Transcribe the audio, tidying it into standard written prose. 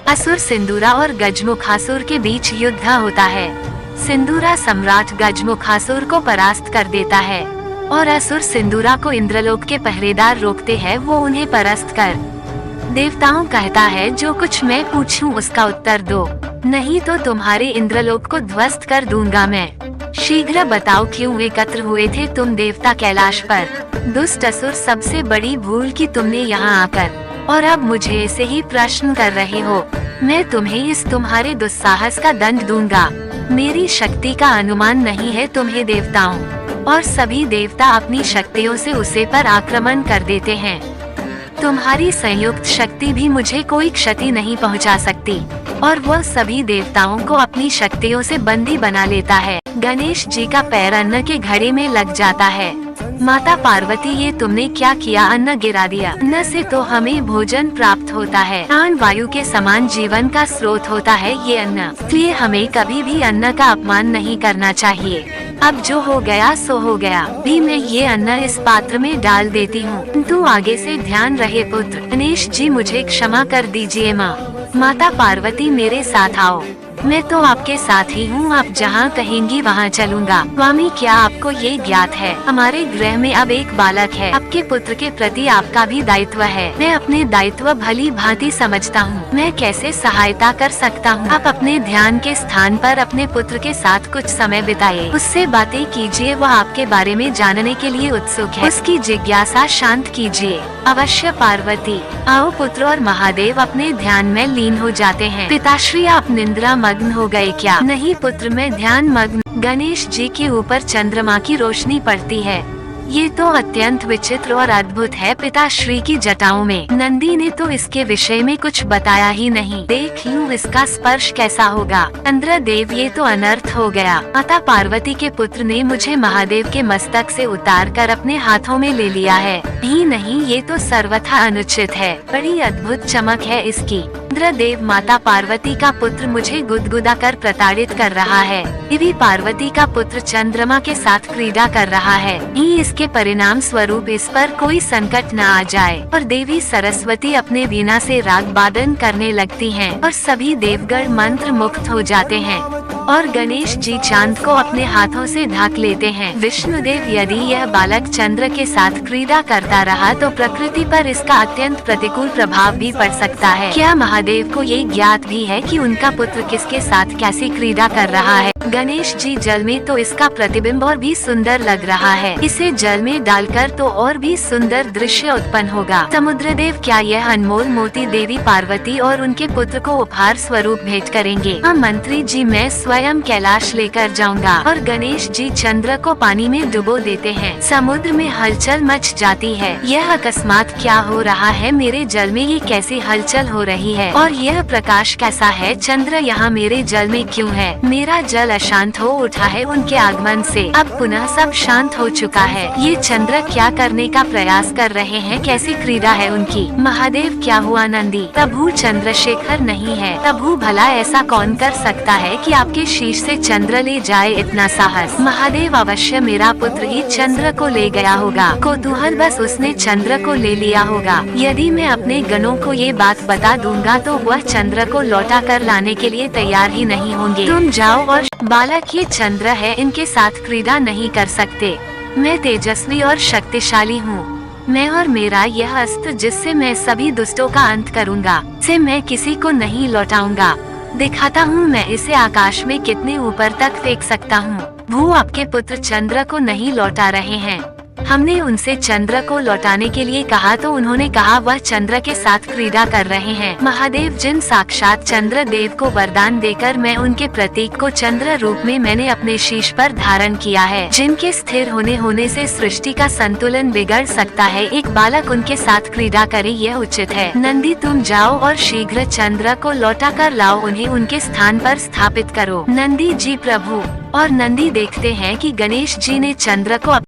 असुर सिंदूरा और गजमुखासुर के बीच युद्ध होता है। सिंदूरा सम्राट गजमुखासुर को परास्त कर देता है और असुर सिंदूरा को इंद्रलोक के पहरेदार रोकते हैं वो उन्हें परास्त कर देवताओं कहता है जो कुछ मैं पूछूं उसका उत्तर दो, नहीं तो तुम्हारे इंद्रलोक को ध्वस्त कर दूंगा मैं। शीघ्र बताओ क्यों एकत्र हुए थे तुम देवता कैलाश पर। दुष्ट असुर सबसे बड़ी भूल की तुमने यहाँ आकर, और अब मुझे ऐसे ही प्रश्न कर रहे हो। मैं तुम्हें इस तुम्हारे दुस्साहस का दंड दूंगा। मेरी शक्ति का अनुमान नहीं है तुम्हें देवताओं, और सभी देवता अपनी शक्तियों से उसे पर आक्रमण कर देते हैं। तुम्हारी संयुक्त शक्ति भी मुझे कोई क्षति नहीं पहुंचा सकती, और वह सभी देवताओं को अपनी शक्तियों से बंदी बना लेता है। गणेश जी का पैर अन्न के घड़े में लग जाता है। माता पार्वती ये तुमने क्या किया, अन्न गिरा दिया। अन्न से तो हमें भोजन प्राप्त होता है, प्राण वायु के समान जीवन का स्रोत होता है ये अन्न, इसलिए हमें कभी भी अन्न का अपमान नहीं करना चाहिए। अब जो हो गया सो हो गया, भी मैं ये अन्न इस पात्र में डाल देती हूँ। तू आगे से ध्यान रहे पुत्र। गणेश जी मुझे क्षमा कर दीजिए माँ। माता पार्वती मेरे साथ आओ, मैं तो आपके साथ ही हूँ, आप जहाँ कहेंगी वहाँ चलूँगा। स्वामी क्या आपको ये ज्ञात है हमारे गृह में अब एक बालक है, आपके पुत्र के प्रति आपका भी दायित्व है। मैं अपने दायित्व भली भांति समझता हूँ, मैं कैसे सहायता कर सकता हूँ। आप अपने ध्यान के स्थान पर अपने पुत्र के साथ कुछ समय बिताइए, उससे बातें कीजिए, वह आपके बारे में जानने के लिए उत्सुक है, उसकी जिज्ञासा शांत कीजिए। अवश्य पार्वती। आओ पुत्र। और महादेव अपने ध्यान में लीन हो जाते हैं। पिताश्री आप निंद्रा मग्न हो गए क्या? नहीं पुत्र मैं ध्यान मग्न। गणेश जी के ऊपर चंद्रमा की रोशनी पड़ती है, ये तो अत्यंत विचित्र और अद्भुत है पिताश्री की जटाओं में। नंदी ने तो इसके विषय में कुछ बताया ही नहीं, देख लूं इसका स्पर्श कैसा होगा। चंद्रदेव ये तो अनर्थ हो गया। माता पार्वती के पुत्र ने मुझे महादेव के मस्तक से उतार कर अपने हाथों में ले लिया है। नहीं ये तो सर्वथा अनुचित है, बड़ी अद्भुत चमक है इसकी। इंद्रदेव माता पार्वती का पुत्र मुझे गुदगुदा कर प्रताड़ित कर रहा है। देवी पार्वती का पुत्र चंद्रमा के साथ क्रीड़ा कर रहा है, इसके परिणाम स्वरूप इस पर कोई संकट न आ जाए। और देवी सरस्वती अपने वीणा से राग वादन करने लगती हैं, और सभी देवगण मंत्र मुक्त हो जाते हैं, और गणेश जी चांद को अपने हाथों से ढक लेते हैं। विष्णुदेव यदि यह बालक चंद्र के साथ क्रीड़ा करता रहा तो प्रकृति पर इसका अत्यंत प्रतिकूल प्रभाव भी पड़ सकता है। क्या महादेव को ये ज्ञात भी है कि उनका पुत्र किसके साथ कैसी क्रीड़ा कर रहा है? गणेश जी जल में तो इसका प्रतिबिंब और भी सुंदर लग रहा है, इसे जल में डालकर तो और भी सुंदर दृश्य उत्पन्न होगा। समुद्रदेव क्या यह अनमोल मोती देवी पार्वती और उनके पुत्र को उपहार स्वरूप भेंट करेंगे? हाँ मंत्री जी मैं स्वयं कैलाश लेकर जाऊंगा। और गणेश जी चंद्र को पानी में डुबो देते हैं। समुद्र में हलचल मच जाती है। यह अकस्मात क्या हो रहा है? मेरे जल में ये कैसी हलचल हो रही है? और यह प्रकाश कैसा है? चंद्र यहाँ मेरे जल में क्यों है? मेरा जल अशांत हो उठा है उनके आगमन से, अब पुनः सब शांत हो चुका है। ये चंद्र क्या करने का प्रयास कर रहे हैं? कैसी क्रीड़ा है उनकी? महादेव क्या हुआ नंदी? प्रभु चंद्रशेखर नहीं है। प्रभु भला ऐसा कौन कर सकता है कि आपके शीश से चंद्र ले जाए? इतना साहस? महादेव अवश्य मेरा पुत्र ही चंद्र को ले गया होगा। कौतूहल बस उसने चंद्र को ले लिया होगा। यदि मैं अपने गणों को ये बात बता दूंगा तो वह चंद्र को लौटा कर लाने के लिए तैयार ही नहीं होंगे। तुम जाओ और बालक ये चंद्र है, इनके साथ क्रीड़ा नहीं कर सकते। मैं तेजस्वी और शक्तिशाली हूँ। मैं और मेरा यह अस्त्र जिससे मैं सभी दुष्टों का अंत करूँगा, से मैं किसी को नहीं लौटाऊंगा। दिखाता हूँ मैं इसे आकाश में कितने ऊपर तक फेंक सकता हूँ। भू आपके पुत्र चंद्र को नहीं लौटा रहे हैं। हमने उनसे चंद्र को लौटाने के लिए कहा तो उन्होंने कहा वह चंद्र के साथ क्रीड़ा कर रहे हैं। महादेव जिन साक्षात चंद्र देव को वरदान देकर मैं उनके प्रतीक को चंद्र रूप में मैंने अपने शीश पर धारण किया है, जिनके स्थिर होने से सृष्टि का संतुलन बिगड़ सकता है, एक बालक उनके साथ क्रीड़ा करे यह उचित है। नंदी तुम जाओ और शीघ्र चंद्र को लौटा कर लाओ, उन्हें उनके स्थान पर स्थापित करो। नंदी जी प्रभु। और नंदी देखते हैं कि गणेश जी ने चंद्र को